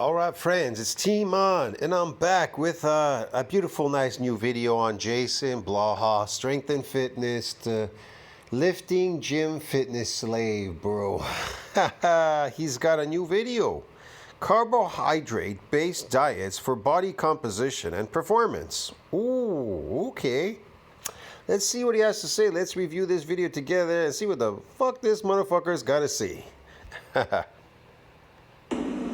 All right, friends, it's Team On, and I'm back with a beautiful, nice new video on Jason Blaha, strength and fitness, the lifting gym fitness slave, bro. He's got a new video. Carbohydrate-based diets for body composition and performance. Ooh, okay. Let's see what he has to say. Let's review this video together and see what the fuck this motherfucker's got to say.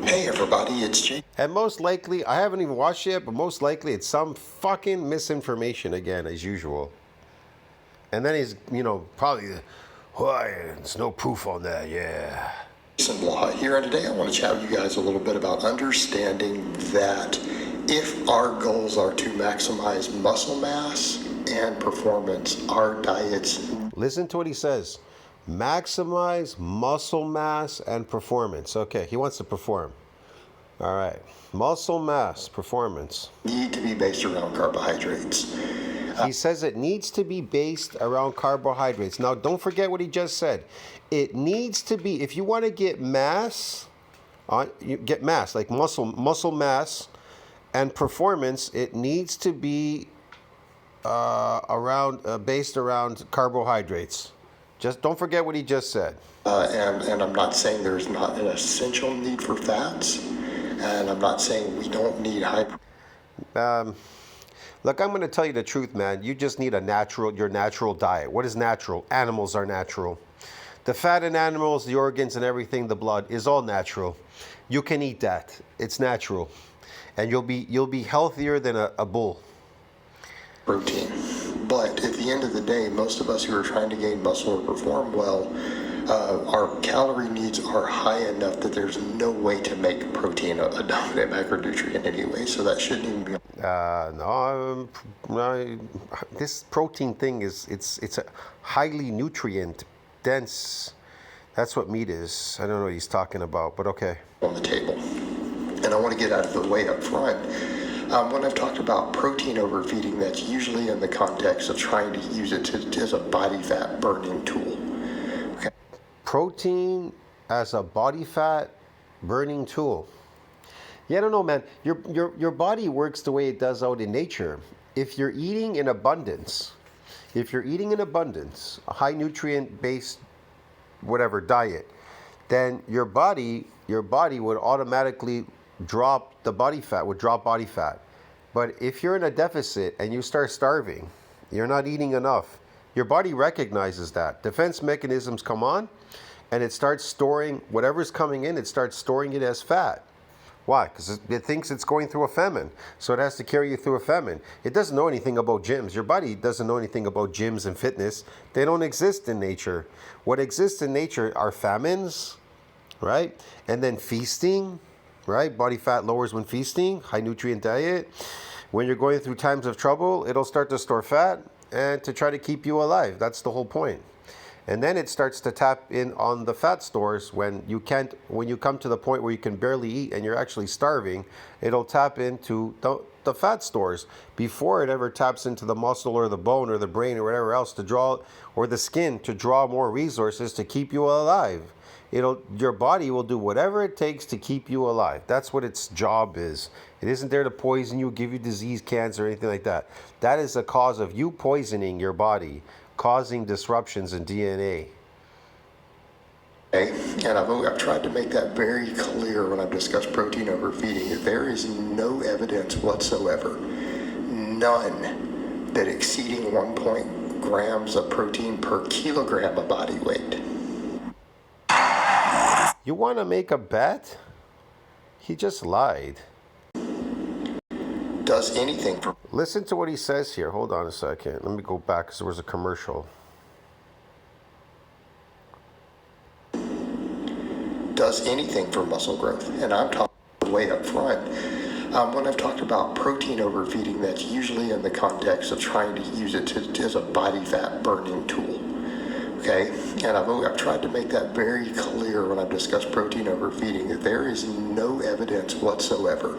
Hey everybody, it's Jake. And most likely, I haven't even watched it yet, but most likely it's some fucking misinformation again, as usual. And then he's, probably, why, there's no proof on that, yeah. Jason Blaha here, and today I want to chat with you guys a little bit about understanding that if our goals are to maximize muscle mass and performance, our diets... Listen to what he says. Maximize muscle mass and performance. Okay, he wants to perform. All right, muscle mass, performance. ...need to be based around carbohydrates. He says it needs to be based around carbohydrates. Now, don't forget what he just said. It needs to be, if you want to get mass, get mass, like muscle mass and performance, it needs to be based around carbohydrates. Just don't forget what he just said. And I'm not saying there's not an essential need for fats, and I'm not saying we don't need Look, I'm going to tell you the truth, man. You just need your natural diet. What is natural? Animals are natural. The fat in animals, the organs and everything, the blood is all natural. You can eat that. It's natural. And you'll be healthier than a bull. Protein. But at the end of the day, most of us who are trying to gain muscle or perform well, our calorie needs are high enough that there's no way to make protein a dominant macronutrient anyway, so that shouldn't even be... No, this protein thing it's a highly nutrient dense. That's what meat is. I don't know what he's talking about, but okay. ...on the table. And I want to get out of the way up front. When I've talked about protein overfeeding, that's usually in the context of trying to use it as a body fat burning tool. Okay. Protein as a body fat burning tool. Yeah, I don't know, man. Your body works the way it does out in nature. If you're eating in abundance, a high nutrient based whatever diet, then your body would automatically drop body fat. But if you're in a deficit and you start starving, you're not eating enough, your body recognizes that. Defense mechanisms come on and it starts storing whatever's coming in, it starts storing it as fat. Why? Because it thinks it's going through a famine, so it has to carry you through a famine. It doesn't know anything about gyms. Your body doesn't know anything about gyms and fitness. They don't exist in nature. What exists in nature are famines, right? And then feasting, right? Body fat lowers when feasting, high nutrient diet. When you're going through times of trouble, it'll start to store fat and to try to keep you alive. That's the whole point. And then it starts to tap in on the fat stores when you come to the point where you can barely eat and you're actually starving, it'll tap into the fat stores before it ever taps into the muscle or the bone or the brain or whatever else to draw, or the skin to draw more resources to keep you alive. Your body will do whatever it takes to keep you alive. That's what its job is. It isn't there to poison you, give you disease, cancer, or anything like that. That is the cause of you poisoning your body, causing disruptions in DNA. Okay. And I've tried to make that very clear when I've discussed protein overfeeding. There is no evidence whatsoever, none, that exceeding 1 grams of protein per kilogram of body weight. You want to make a bet? He just lied. Does anything for... Listen to what he says here. Hold on a second. Let me go back because there was a commercial. Does anything for muscle growth. And I'm talking way up front. When I've talked about protein overfeeding, that's usually in the context of trying to use it as a body fat burning tool. Okay, and I've tried to make that very clear when I've discussed protein overfeeding, that there is no evidence whatsoever.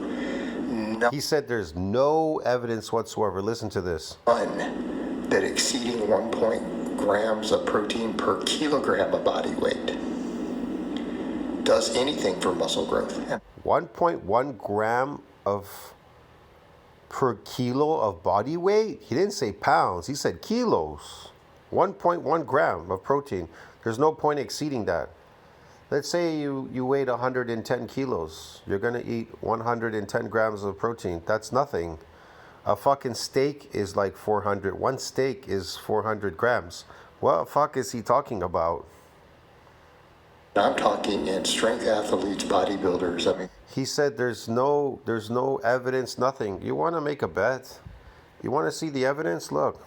He said there's no evidence whatsoever. Listen to this. None, that exceeding 1 grams of protein per kilogram of body weight does anything for muscle growth. 1.1 gram of per kilo of body weight? He didn't say pounds, he said kilos. 1.1 gram of protein. There's no point exceeding that. Let's say you weighed 110 kilos. You're going to eat 110 grams of protein. That's nothing. A fucking steak is like 400. One steak is 400 grams. What the fuck is he talking about? I'm talking in strength athletes, bodybuilders. I mean, He said there's no evidence, nothing. You want to make a bet? You want to see the evidence? Look.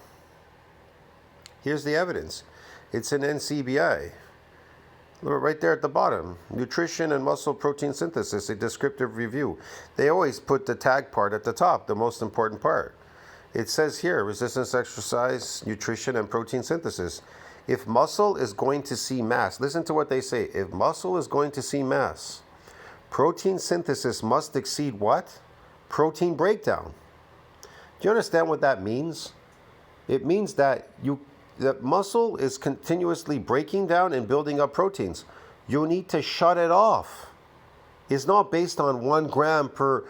Here's the evidence. It's an NCBI. Look right there at the bottom. Nutrition and muscle protein synthesis, a descriptive review. They always put the tag part at the top, the most important part. It says here, resistance exercise, nutrition, and protein synthesis. If muscle is going to see mass, listen to what they say. If muscle is going to see mass, protein synthesis must exceed what? Protein breakdown. Do you understand what that means? It means that that muscle is continuously breaking down and building up proteins. You need to shut it off. It's not based on 1 gram per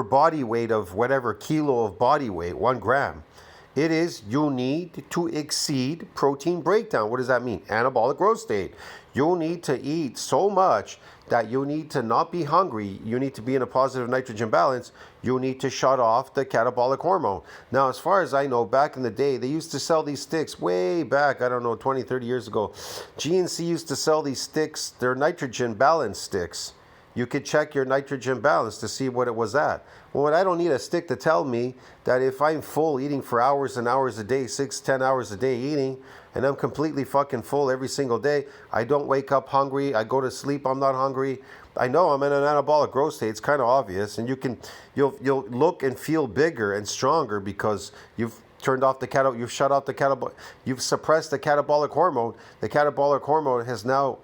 body weight of whatever kilo of body weight, 1 gram. It is you need to exceed protein breakdown. What does that mean? Anabolic growth state. You need to eat so much that you need to not be hungry. You need to be in a positive nitrogen balance. You need to shut off the catabolic hormone. Now, as far as I know, back in the day, they used to sell these sticks way back, I don't know, 20, 30 years ago. GNC used to sell these sticks. They're nitrogen balance sticks. You could check your nitrogen balance to see what it was at. Well, I don't need a stick to tell me that if I'm full eating for hours and hours a day, 6, 10 hours a day eating, and I'm completely fucking full every single day, I don't wake up hungry, I go to sleep, I'm not hungry. I know I'm in an anabolic growth state, it's kind of obvious, and you'll look and feel bigger and stronger because you've turned off the you've shut off the you've suppressed the catabolic hormone. The catabolic hormone has now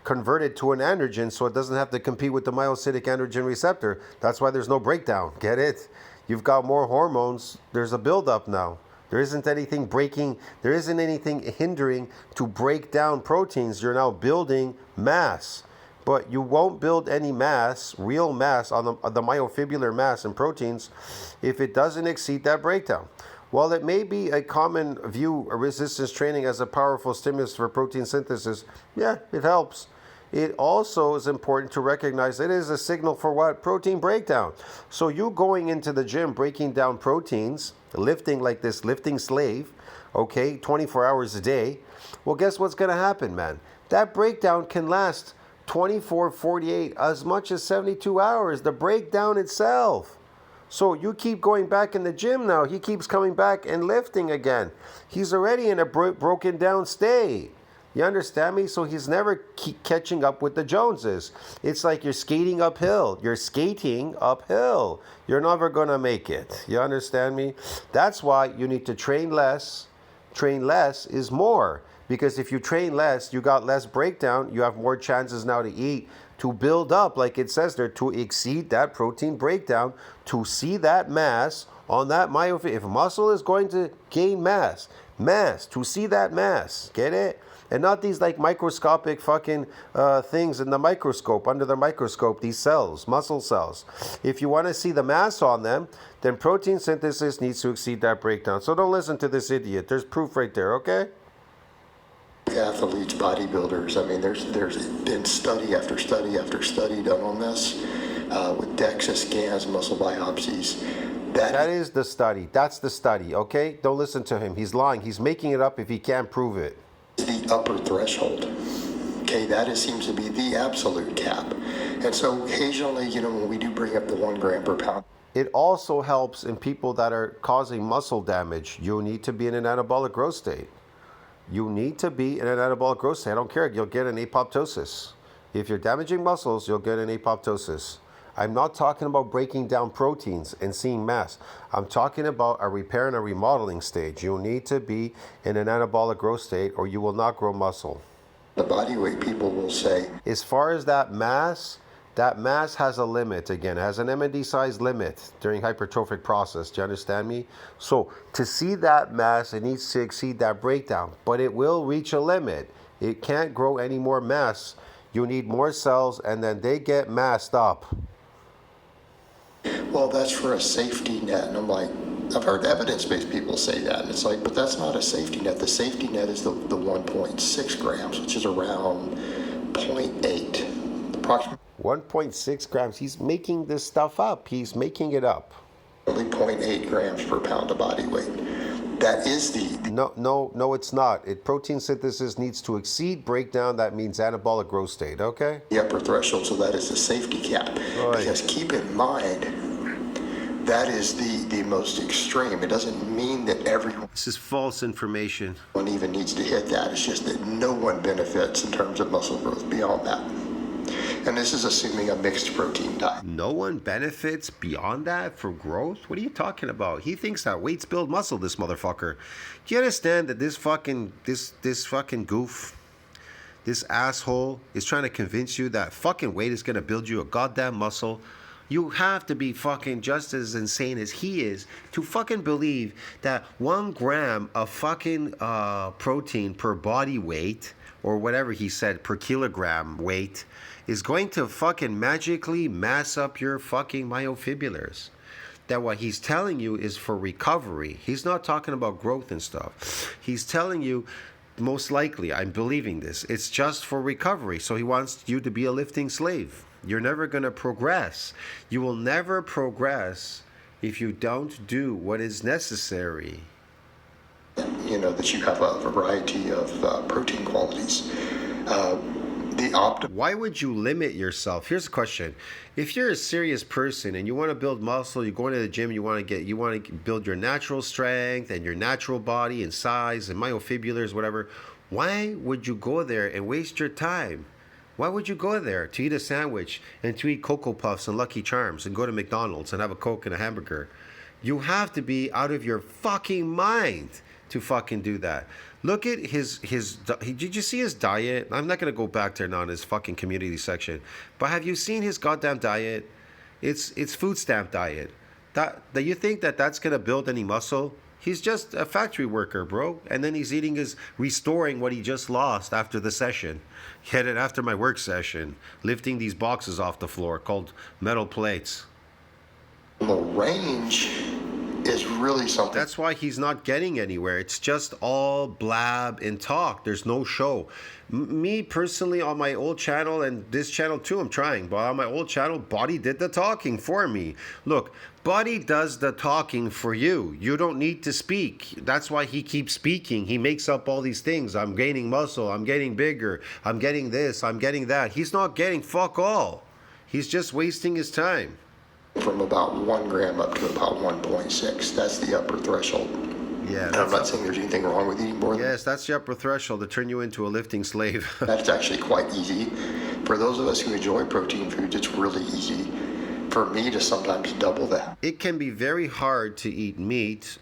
converted to an androgen, so it doesn't have to compete with the myocytic androgen receptor. That's why there's no breakdown. Get it? You've got more hormones. There's a buildup now. There isn't anything breaking. There isn't anything hindering to break down proteins. You're now building mass, but you won't build any mass, real mass, on the myofibrillar mass in proteins if it doesn't exceed that breakdown. While it may be a common view, resistance training as a powerful stimulus for protein synthesis, yeah, it helps. It also is important to recognize it is a signal for what? Protein breakdown. So you going into the gym, breaking down proteins, lifting like this lifting slave, okay, 24 hours a day, well, guess what's going to happen, man? That breakdown can last 24, 48, as much as 72 hours, the breakdown itself. So you keep going back in the gym now. He keeps coming back and lifting again. He's already in a broken down state. You understand me? So he's never catching up with the Joneses. It's like you're skating uphill. You're skating uphill. You're never going to make it. You understand me? That's why you need to train less. Train less is more. Because if you train less, you got less breakdown. You have more chances now to eat, to build up, like it says there, to exceed that protein breakdown, to see that mass on that myofibrillar. If muscle is going to gain mass, to see that mass, get it? And not these like microscopic fucking things in the microscope, under the microscope, these cells, muscle cells. If you want to see the mass on them, then protein synthesis needs to exceed that breakdown. So don't listen to this idiot. There's proof right there, okay? Athletes, bodybuilders, I mean, there's been study after study after study done on this with DEXA scans, muscle biopsies. That is the study. That's the study, okay? Don't listen to him. He's lying. He's making it up if he can't prove it. The upper threshold. Okay, that seems to be the absolute cap. And so occasionally, when we do bring up the 1 gram per pound. It also helps in people that are causing muscle damage. You need to be in an anabolic growth state. You need to be in an anabolic growth state. I don't care. You'll get an apoptosis. If you're damaging muscles, you'll get an apoptosis. I'm not talking about breaking down proteins and seeing mass. I'm talking about a repair and a remodeling stage. You need to be in an anabolic growth state or you will not grow muscle. The body weight people will say. As far as that mass has a limit. Again, it has an MND size limit during hypertrophic process. Do you understand me? So to see that mass, it needs to exceed that breakdown, but it will reach a limit. It can't grow any more mass. you need more cells, and then they get massed up. Well, that's for a safety net. And I'm like, I've heard evidence-based people say that. And it's like, but that's not a safety net. The safety net is the 1.6 grams, which is around 0.8, approximately 1.6 grams. He's making this stuff up. He's making it up. 0.8 grams per pound of body weight. That is the No, it's not. Protein synthesis needs to exceed breakdown. That means anabolic growth state, okay? upper threshold, so that is the safety cap. Right. Because keep in mind, that is the most extreme. It doesn't mean that everyone This is false information. even needs to hit that. It's just that no one benefits in terms of muscle growth beyond that. And this is assuming a mixed protein diet. No one benefits beyond that for growth? What are you talking about? He thinks that weights build muscle, this motherfucker. Do you understand that this fucking goof, this asshole is trying to convince you that fucking weight is gonna build you a goddamn muscle? You have to be fucking just as insane as he is to fucking believe that 1 gram of fucking protein per body weight, or whatever he said, per kilogram weight, is going to fucking magically mass up your fucking myofibrils. That what he's telling you is for recovery. He's not talking about growth and stuff. He's telling you, most likely, I'm believing this, it's just for recovery. So he wants you to be a lifting slave. You're never going to progress. You will never progress if you don't do what is necessary. You know, that you have a variety of protein qualities. Why would you limit yourself? Here's a question. If you're a serious person and you want to build muscle, you go into the gym, you want to build your natural strength and your natural body and size and myofibrils, whatever, why would you go there and waste your time? Why would you go there to eat a sandwich and to eat Cocoa Puffs and Lucky Charms and go to McDonald's and have a Coke and a hamburger? You have to be out of your fucking mind to fucking do that. Look at his did you see his diet? I'm not going to go back there now in his fucking community section. But have you seen his goddamn diet? It's food stamp diet. That you think that's going to build any muscle? He's just a factory worker, bro. And then he's restoring what he just lost after the session. He had it after my work session, lifting these boxes off the floor called metal plates. The range is really something. That's why he's not getting anywhere. It's just all blab and talk. There's no show. Me personally, on my old channel, and this channel too, I'm trying, but on my old channel, Body did the talking for me. Look, Body does the talking for you. You don't need to speak. That's why he keeps speaking. He makes up all these things. I'm gaining muscle. I'm getting bigger. I'm getting this. I'm getting that. He's not getting fuck all. He's just wasting his time. From about 1 gram up to about 1.6. That's the upper threshold. Yeah. And I'm not saying there's anything wrong with eating more. Yes, that's the upper threshold to turn you into a lifting slave. That's actually quite easy. For those of us who enjoy protein foods, it's really easy for me to sometimes double that. It can be very hard to eat meat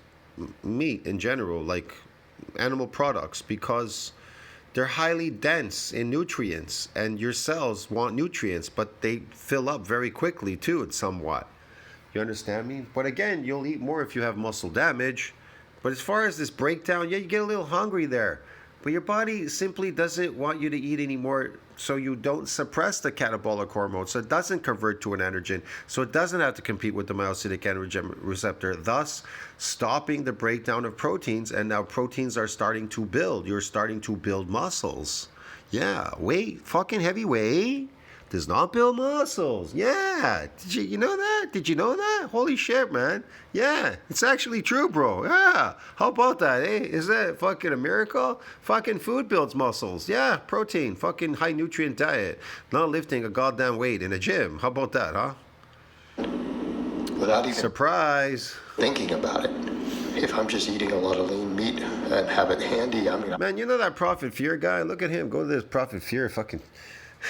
in general, like animal products, because they're highly dense in nutrients, and your cells want nutrients, but they fill up very quickly too, it's somewhat. You understand me? But again, you'll eat more if you have muscle damage. But as far as this breakdown, yeah, you get a little hungry there. But your body simply doesn't want you to eat anymore, so you don't suppress the catabolic hormone, so it doesn't convert to an androgen, so it doesn't have to compete with the myocytic androgen receptor, thus stopping the breakdown of proteins, and now proteins are starting to build. You're starting to build muscles. Yeah, fucking heavy weight does not build muscles. Yeah, did you know that? Did you know that? Holy shit, man. Yeah, it's actually true, bro. Yeah, how about that, eh? Is that fucking a miracle? Fucking food builds muscles. Yeah, protein, fucking high nutrient diet, not lifting a goddamn weight in a gym. How about that, huh? Without even surprise thinking about it. If I'm just eating a lot of lean meat and have it handy, I mean... Man, you know that Prophet Fear guy? Look at him. Go to this Prophet Fear fucking...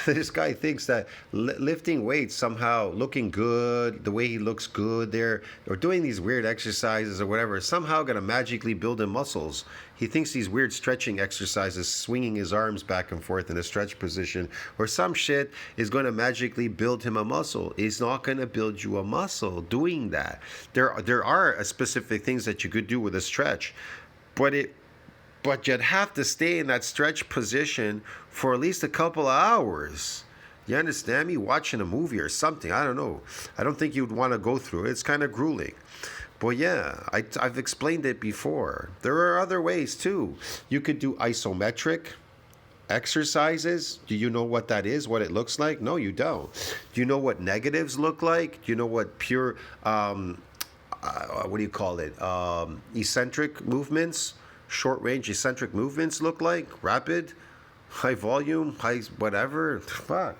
This guy thinks that lifting weights somehow, looking good, the way he looks good there, or doing these weird exercises or whatever, is somehow going to magically build him muscles. He thinks these weird stretching exercises, swinging his arms back and forth in a stretch position, or some shit is going to magically build him a muscle. It's not going to build you a muscle doing that. There are specific things that you could do with a stretch, but but you'd have to stay in that stretch position for at least a couple of hours. You understand me? Watching a movie or something. I don't know. I don't think you'd want to go through it. It's kind of grueling. But yeah, I've explained it before. There are other ways too. You could do isometric exercises. Do you know what that is? What it looks like? No, you don't. Do you know what negatives look like? Do you know what pure, what do you call it? Eccentric movements, short range eccentric movements look like? Rapid, high volume, high whatever. Fuck.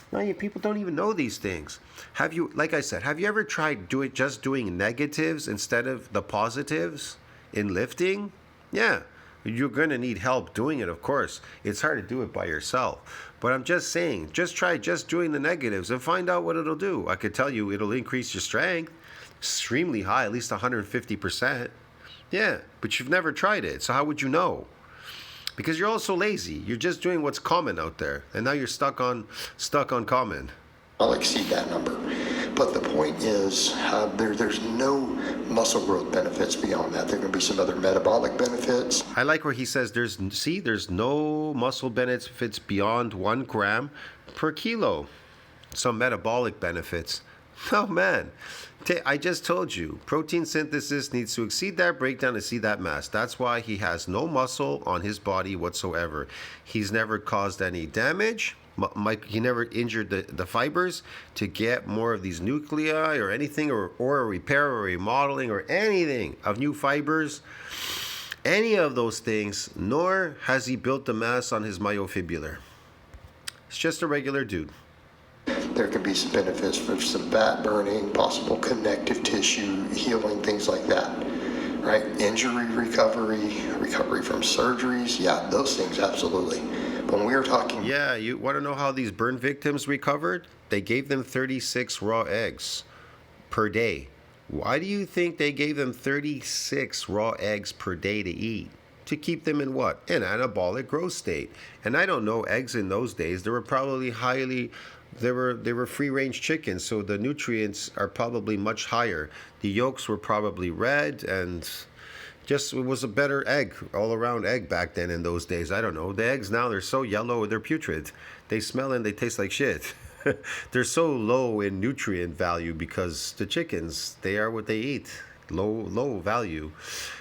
No, people don't even know these things. Have you, like I said, have you ever tried just doing negatives instead of the positives in lifting? Yeah, you're going to need help doing it, of course. It's hard to do it by yourself. But I'm just saying, just try just doing the negatives and find out what it'll do. I could tell you it'll increase your strength extremely high, at least 150%. Yeah, but you've never tried it, so how would you know? Because you're also lazy. You're just doing what's common out there, and now you're stuck on common. I'll exceed that number. But the point is, there's no muscle growth benefits beyond that. There are going to be some other metabolic benefits. I like where he says there's no muscle benefits beyond 1 gram per kilo. Some metabolic benefits. Oh man, I just told you, protein synthesis needs to exceed that breakdown to see that mass. That's why he has no muscle on his body whatsoever. He's never caused any damage. He never injured the fibers to get more of these nuclei or anything, or a repair or remodeling or anything of new fibers, any of those things, nor has he built the mass on his myofibrillar. It's just a regular dude. There can be some benefits for some fat burning, possible connective tissue healing, things like that, right? Injury recovery from surgeries, yeah, those things, absolutely. But when we were talking... Yeah, you want to know how these burn victims recovered? They gave them 36 raw eggs per day. Why do you think they gave them 36 raw eggs per day to eat? To keep them in what? An anabolic growth state. And I don't know, eggs in those days, they were probably they were free-range chickens, so the nutrients are probably much higher. The yolks were probably red, and just it was a better egg, all-around egg back then in those days. I don't know. The eggs now, they're so yellow, they're putrid. They smell and they taste like shit. They're so low in nutrient value because the chickens, they are what they eat. Low value.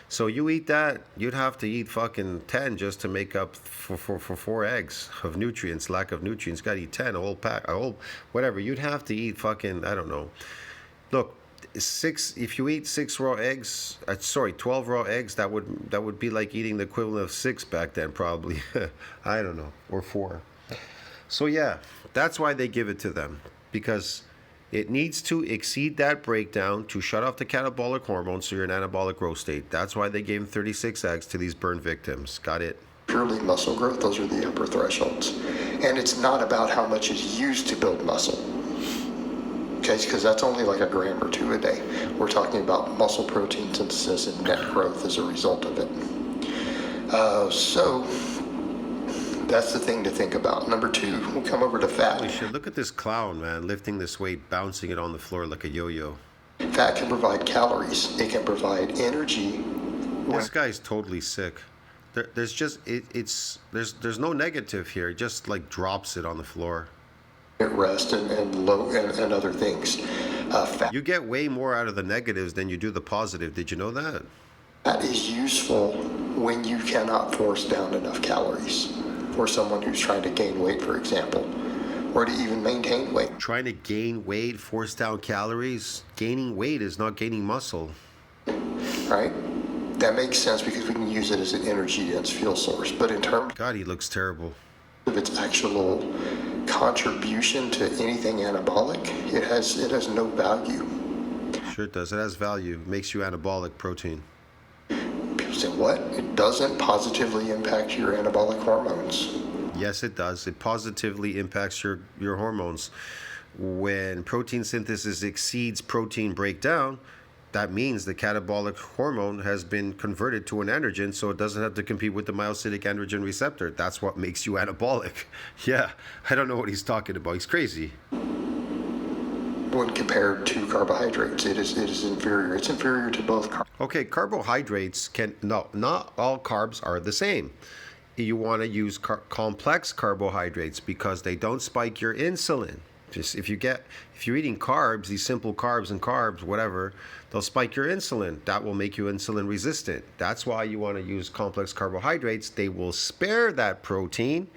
So you eat that, you'd have to eat fucking 10 just to make up for 4 eggs of nutrients, lack of nutrients. Gotta eat 10, a whole pack, whatever. You'd have to eat fucking, I don't know. Look, if you eat 12 raw eggs, that would be like eating the equivalent of 6 back then, probably. I don't know, or 4. So yeah, that's why they give it to them, because it needs to exceed that breakdown to shut off the catabolic hormone, so you're in anabolic growth state. That's why they gave 36 eggs to these burn victims. Got it? Purely muscle growth, those are the upper thresholds. And it's not about how much is used to build muscle. Okay, because that's only like a gram or 2 a day. We're talking about muscle protein synthesis and net growth as a result of it. So that's the thing to think about. Number 2, we'll come over to fat. Holy shit, look at this clown, man, lifting this weight, bouncing it on the floor like a yo-yo. Fat can provide calories. It can provide energy. This guy's totally sick. There's no negative here. It just like drops it on the floor. Rest and other things. Fat. You get way more out of the negatives than you do the positive. Did you know that? Fat is useful when you cannot force down enough calories. For someone who's trying to gain weight, for example, or to even maintain weight. Trying to gain weight, force down calories. Gaining weight is not gaining muscle. Right? That makes sense because we can use it as an energy-dense fuel source. But in terms God, he looks terrible. of its actual contribution to anything anabolic, it has no value. Sure it does. It has value. It makes you anabolic protein. People say, what? It doesn't positively impact your anabolic hormones. Yes, it does. It positively impacts your hormones. When protein synthesis exceeds protein breakdown, that means the catabolic hormone has been converted to an androgen, so it doesn't have to compete with the myocytic androgen receptor. That's what makes you anabolic. Yeah, I don't know what he's talking about. He's crazy. when compared to carbohydrates. It is inferior. It's inferior to both Okay, carbohydrates not all carbs are the same. You want to use complex carbohydrates because they don't spike your insulin. Just if you're eating carbs, these simple carbs and carbs, whatever, they'll spike your insulin. That will make you insulin resistant. That's why you want to use complex carbohydrates. They will spare that protein.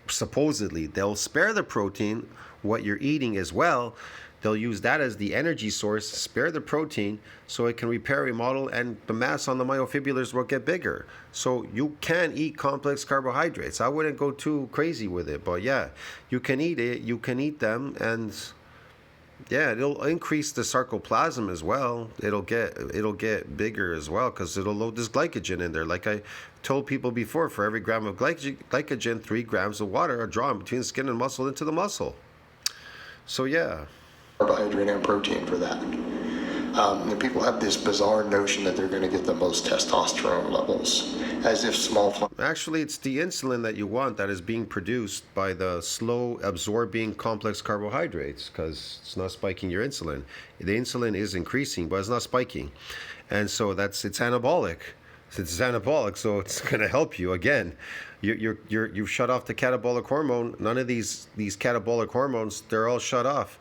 Supposedly, they'll spare the protein, what you're eating as well. They'll use that as the energy source, spare the protein, so it can repair, remodel, and the mass on the myofibrillars will get bigger. So you can eat complex carbohydrates. I wouldn't go too crazy with it, but yeah, you can eat it. You can eat them, and yeah, it'll increase the sarcoplasm as well. It'll get bigger as well because it'll load this glycogen in there. Like I told people before, for every gram of glycogen, 3 grams of water are drawn between the skin and muscle into the muscle. So yeah. Carbohydrate and protein for that. And people have this bizarre notion that they're going to get the most testosterone levels, as if Actually, it's the insulin that you want that is being produced by the slow absorbing complex carbohydrates because it's not spiking your insulin. The insulin is increasing, but it's not spiking. And so it's anabolic. It's anabolic, so it's going to help you. Again, you've shut off the catabolic hormone. None of these catabolic hormones, they're all shut off.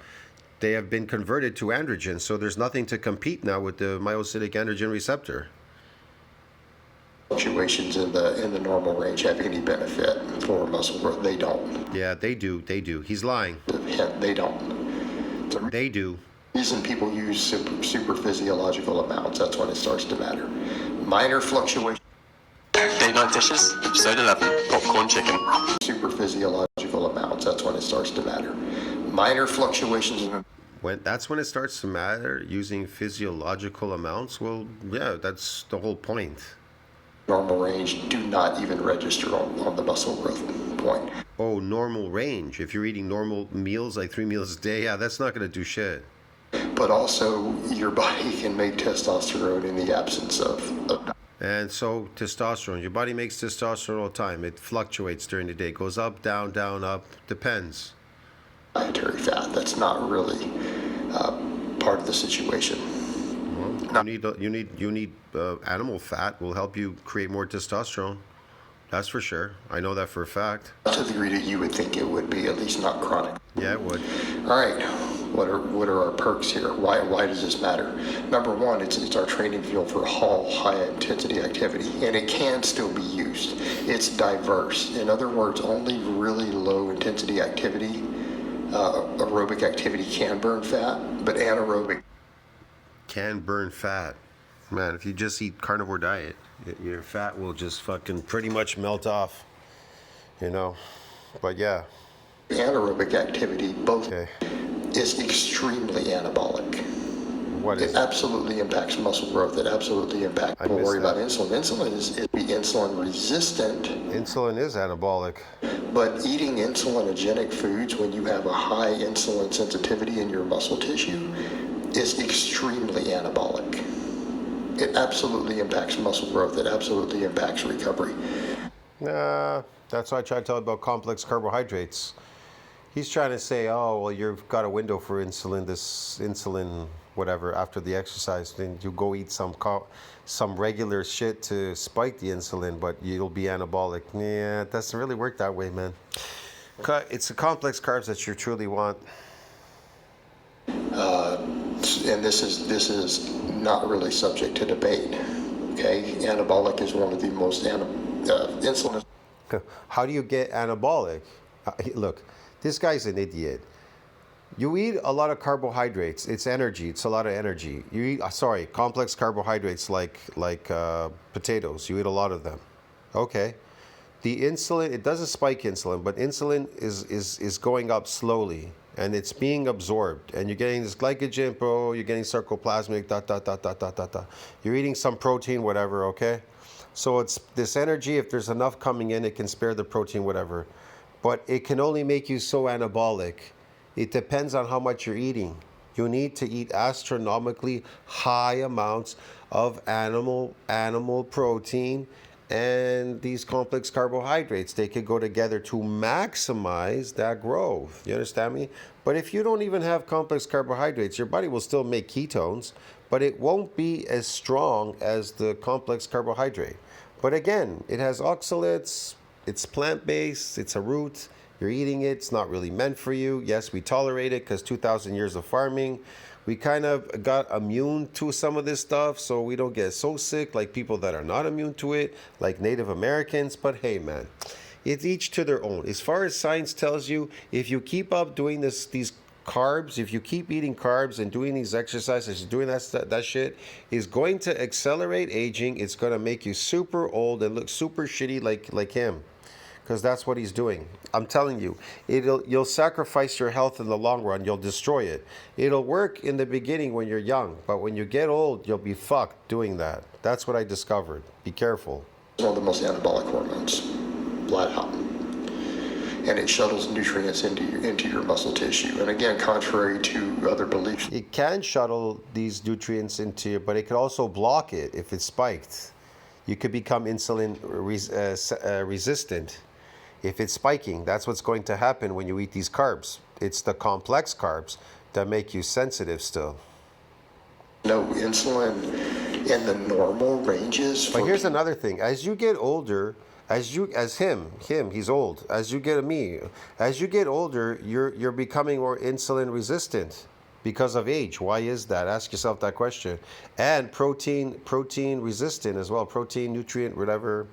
They have been converted to androgen, so there's nothing to compete now with the myocytic androgen receptor. Fluctuations in the normal range have any benefit for muscle growth? They don't. Yeah, they do. He's lying. They don't. They do. The reason people use super physiological amounts, that's when it starts to matter. Minor fluctuations. Date night dishes, episode 11, popcorn chicken. Super physiological amounts, that's when it starts to matter. Minor fluctuations in that's when it starts to matter, using physiological amounts. Well, yeah, that's the whole point. Normal range do not even register on the muscle growth point. Oh, normal range. If you're eating normal meals, like 3 meals a day, yeah, that's not going to do shit. But also, your body can make testosterone in the absence of And so testosterone, your body makes testosterone all the time. It fluctuates during the day, it goes up, down, up, depends. Dietary fat. That's not really part of the situation. Well, you need animal fat will help you create more testosterone. That's for sure. I know that for a fact. To the degree that you would think it would be, at least not chronic. Yeah, it would. All right. What are our perks here? Why does this matter? Number one, it's our training field for all high intensity activity, and it can still be used. It's diverse. In other words, only really low intensity activity, aerobic activity can burn fat, but anaerobic can burn fat. Man, if you just eat carnivore diet, your fat will just fucking pretty much melt off, but yeah. Anaerobic activity both is extremely anabolic. It absolutely impacts muscle growth. It absolutely impacts. People worry about insulin. Insulin is insulin resistant. Insulin is anabolic. But eating insulinogenic foods when you have a high insulin sensitivity in your muscle tissue is extremely anabolic. It absolutely impacts muscle growth. It absolutely impacts recovery. That's why I try to tell you about complex carbohydrates. He's trying to say, oh, well, you've got a window for insulin, whatever, after the exercise. Then you go eat some regular shit to spike the insulin, but you'll be anabolic. Yeah, it doesn't really work that way, man. It's the complex carbs that you truly want. And this is not really subject to debate. Okay, anabolic is one of the most insulin. How do you get anabolic? Look, this guy's an idiot. You eat a lot of carbohydrates. It's energy. It's a lot of energy. You eat, complex carbohydrates like potatoes. You eat a lot of them. Okay. The insulin, it doesn't spike insulin, but insulin is going up slowly, and it's being absorbed, and you're getting this glycogen, you're getting sarcoplasmic, You're eating some protein, whatever, okay? So it's this energy, if there's enough coming in, it can spare the protein, whatever. But it can only make you so anabolic. It depends on how much you're eating. You need to eat astronomically high amounts of animal protein and these complex carbohydrates. They could go together to maximize that growth. You understand me? But if you don't even have complex carbohydrates, your body will still make ketones, but it won't be as strong as the complex carbohydrate. But again, it has oxalates, it's plant-based, it's a root, you're eating it, it's not really meant for you. Yes, we tolerate it because 2,000 years of farming, we kind of got immune to some of this stuff, so we don't get so sick like people that are not immune to it, like Native Americans. But hey, man, it's each to their own. As far as science tells you, if you keep up doing these carbs, if you keep eating carbs and doing these exercises, doing that shit, is going to accelerate aging. It's going to make you super old and look super shitty like him, because that's what he's doing. I'm telling you, you'll sacrifice your health in the long run. You'll destroy it. It'll work in the beginning when you're young, but when you get old, you'll be fucked doing that. That's what I discovered. Be careful. One of the most anabolic hormones, blood, and it shuttles nutrients into your muscle tissue. And again, contrary to other beliefs, It can shuttle these nutrients into you, but it could also block it if it's spiked. You could become insulin resistant if it's spiking. That's what's going to happen when you eat these carbs. It's the complex carbs that make you sensitive still. no insulin in the normal ranges. But here's another thing. As you get older, he's old. As you get older, you're becoming more insulin resistant because of age. Why is that? Ask yourself that question. And protein resistant as well. Protein, nutrient, whatever.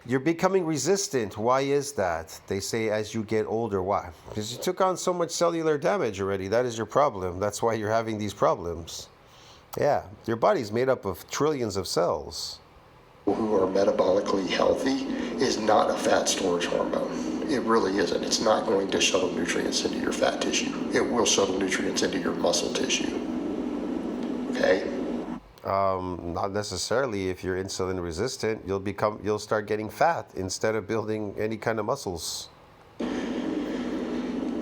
You're becoming resistant. Why is that? They say as you get older. Why? Because you took on so much cellular damage already. That is your problem. That's why you're having these problems. Yeah, your body's made up of trillions of cells. Who are metabolically healthy is not a fat storage hormone. It really isn't. It's not going to shuttle nutrients into your fat tissue. It will shuttle nutrients into your muscle tissue. Okay? Not necessarily. If you're insulin resistant, you'll start getting fat instead of building any kind of muscles.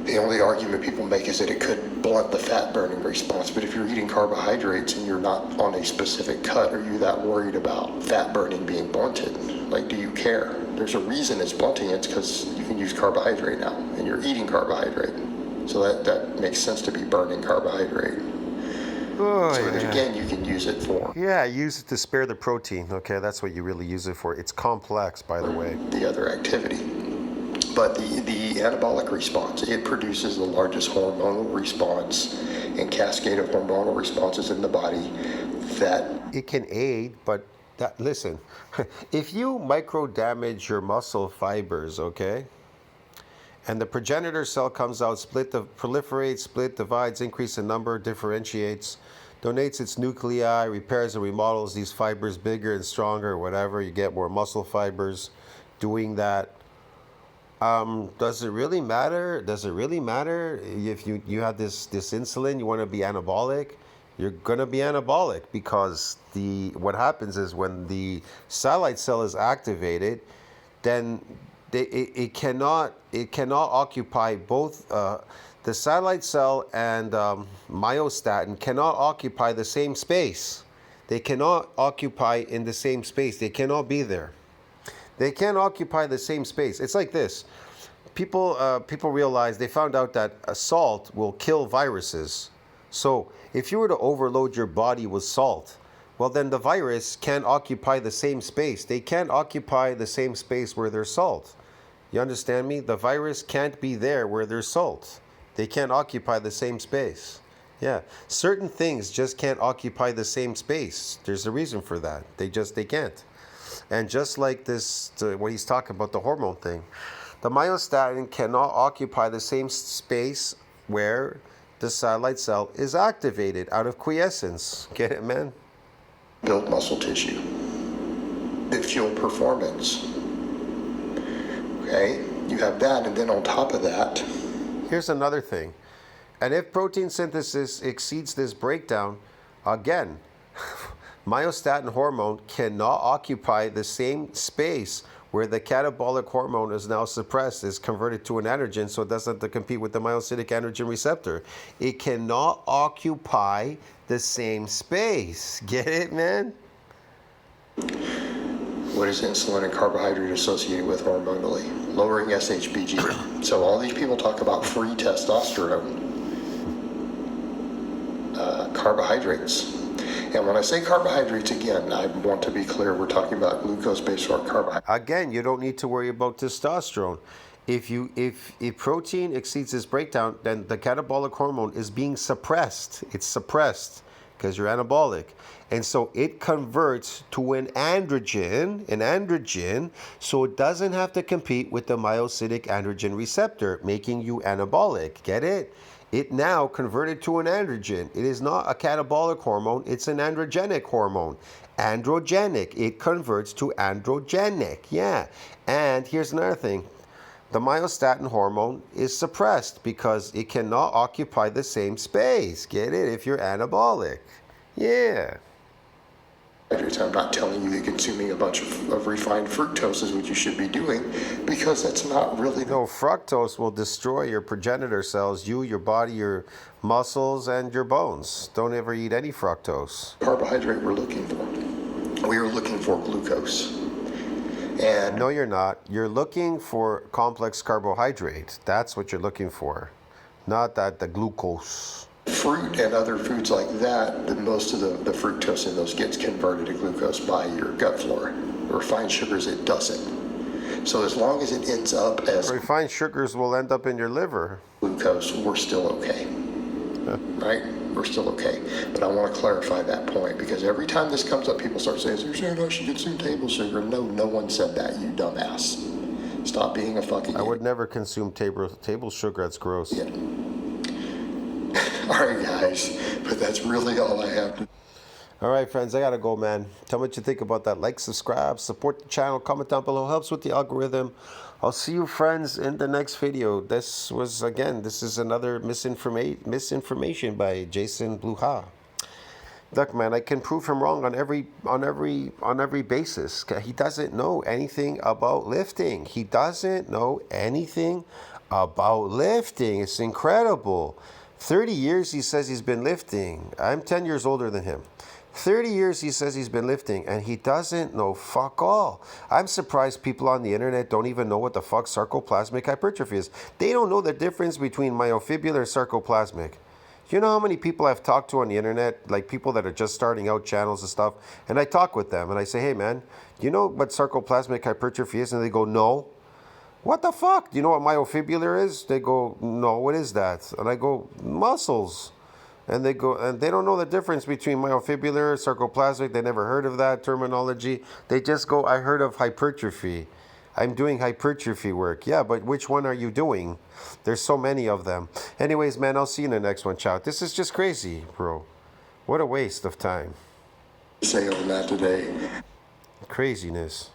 The only argument people make is that it could blunt the fat burning response, but if you're eating carbohydrates and you're not on a specific cut, are you that worried about fat burning being blunted? Like, do you care? There's a reason it's blunting. It's because you can use carbohydrate now, and you're eating carbohydrate. So that makes sense to be burning carbohydrate. Oh, So yeah. that again, you can use it for Yeah, use it to spare the protein. Okay, that's what you really use it for. It's complex, by the way. the other activity. But the anabolic response, it produces the largest hormonal response and cascade of hormonal responses in the body that It can aid, but listen, if you micro damage your muscle fibers, okay, and the progenitor cell comes out, proliferates, split, divides, increase in number, differentiates, donates its nuclei, repairs and remodels these fibers bigger and stronger, whatever, you get more muscle fibers doing that. Does it really matter? Does it really matter if you have this insulin, you want to be anabolic? You're going to be anabolic because what happens is when the satellite cell is activated, then it cannot occupy both the satellite cell and myostatin cannot occupy the same space. They cannot occupy in the same space. They cannot be there. They can't occupy the same space. It's like this. People realize, they found out that salt will kill viruses. So if you were to overload your body with salt, well, then the virus can't occupy the same space. They can't occupy the same space where there's salt. You understand me? The virus can't be there where there's salt. They can't occupy the same space. Yeah, certain things just can't occupy the same space. There's a reason for that. They can't. And just like this, what he's talking about, the hormone thing, the myostatin cannot occupy the same space where the satellite cell is activated out of quiescence. Get it, man? build muscle tissue that fuel performance. Okay, you have that, and then on top of that, Here's another thing. And if protein synthesis exceeds this breakdown, again, myostatin hormone cannot occupy the same space where the catabolic hormone is now suppressed, is converted to an androgen, so it doesn't have to compete with the myocytic androgen receptor. It cannot occupy the same space. Get it, man? What is insulin and carbohydrate associated with hormonally? Lowering SHBG. So all these people talk about free testosterone, carbohydrates. And when I say carbohydrates, again, I want to be clear, we're talking about glucose-based or carbohydrates. Again, you don't need to worry about testosterone. If protein exceeds its breakdown, then the catabolic hormone is being suppressed. It's suppressed because you're anabolic. And so it converts to an androgen, so it doesn't have to compete with the myocytic androgen receptor, making you anabolic. Get it? It now converted to an androgen. It is not a catabolic hormone, it's an androgenic hormone. Androgenic, it converts to androgenic, yeah. And here's another thing. The myostatin hormone is suppressed because it cannot occupy the same space. Get it? If you're anabolic. Yeah. I'm not telling you that consuming a bunch of refined fructose is what you should be doing, because that's not really... No, fructose will destroy your progenitor cells, your body, your muscles, and your bones. Don't ever eat any fructose. Carbohydrate we're looking for. We are looking for glucose. And no, you're not. You're looking for complex carbohydrate. That's what you're looking for, not the glucose. Fruit and other foods like that, most of the fructose in those gets converted to glucose by your gut flora. Refined sugars, it doesn't. So as long as it ends up as refined sugars will end up in your liver. Glucose, we're still okay. Right? We're still okay. But I want to clarify that point, because every time this comes up, people start saying, you're saying I should consume table sugar. No, no one said that, you dumbass. Stop being a fucking I would never consume table sugar. That's gross. Yeah. All right, guys. But that's really all I have to. All right, friends, I got to go, man. Tell me what you think about that. Like, subscribe, support the channel, comment down below. Helps with the algorithm. I'll see you, friends, in the next video. This is another misinformation by JasonBlaha. Look, man, I can prove him wrong on every basis. He doesn't know anything about lifting. He doesn't know anything about lifting. It's incredible. 30 years he says he's been lifting. I'm 10 years older than him. 30 years he says he's been lifting, and he doesn't know fuck all. I'm surprised people on the internet don't even know what the fuck sarcoplasmic hypertrophy is. They don't know the difference between myofibrillar and sarcoplasmic. You know how many people I've talked to on the internet, like people that are just starting out channels and stuff, and I talk with them and I say, hey man, do you know what sarcoplasmic hypertrophy is? And they go, no. What the fuck? Do you know what myofibrillar is? They go, no, what is that? And I go, muscles. And they go, and they don't know the difference between myofibrillar, sarcoplasmic. They never heard of that terminology. They just go, I heard of hypertrophy. I'm doing hypertrophy work. Yeah, but which one are you doing? There's so many of them. Anyways, man, I'll see you in the next one. Ciao. This is just crazy, bro. What a waste of time. Say on that today. Craziness.